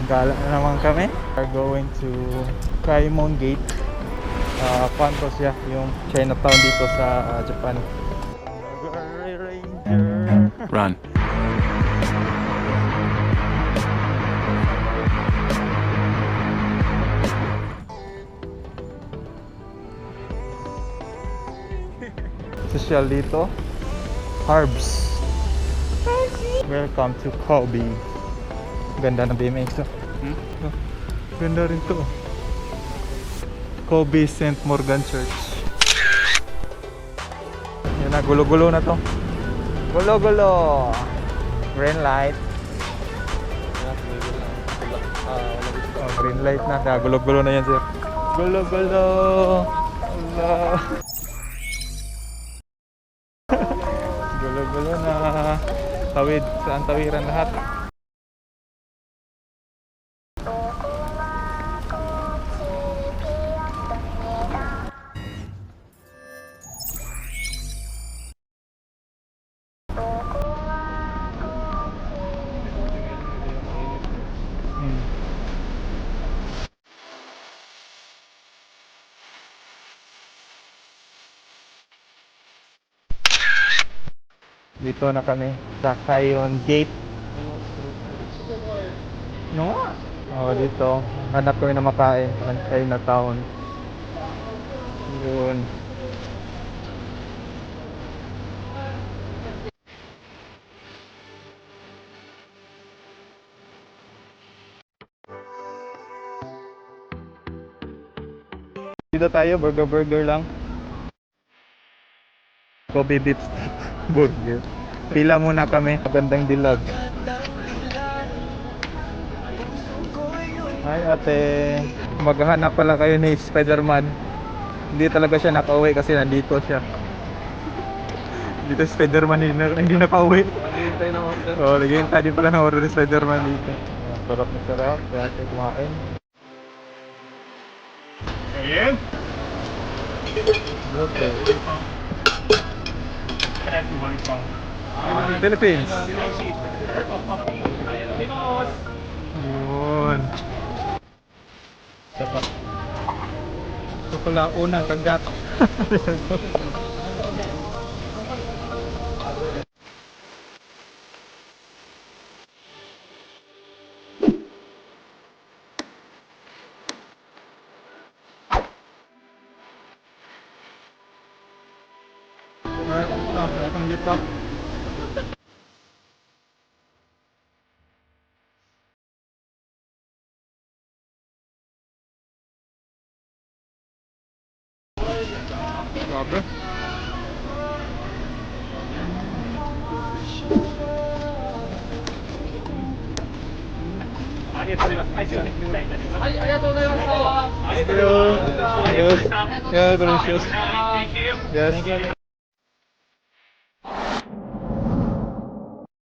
Gala na naman kami. We're going to Kaimon Gate. Kuan ko siya, yung Chinatown dito sa Japan. Ranger. Run. Social dito. Harbs. Welcome to Kobe. Ganda ng BMX to. Ganda rin to. Kobe St. Morgan Church. Yan na, gulo-gulo na to. Gulo-gulo. Green light. Oh, green light na. Gulo-gulo na yan, sir. Gulo-gulo. Allah. Gulo-gulo na. Tawid. Saan tawiran lahat? Dito na kami sa Kaimon Gate. No? Oh, dito. Hanap kami na makain ng Chinatown. Yun. Dito tayo, burger lang. Kobe beef burger. Pila muna kami. Magandang dilag. Hi ate. Maghahanap pala kayo ni Spider-Man. Hindi talaga siya nakauwi kasi nandito siya. Dito si Spider-Man hindi nakauwi. Naghihintay ng order. Oo, naghihintay din pala ng order ni Spider-Man dito. Sarap na sarap. Kaya siya kumain. Ayan. Okay. Philippines. Yun. Sapa. Ito pala unang kagat. Welcome dito. Grabe. Yes.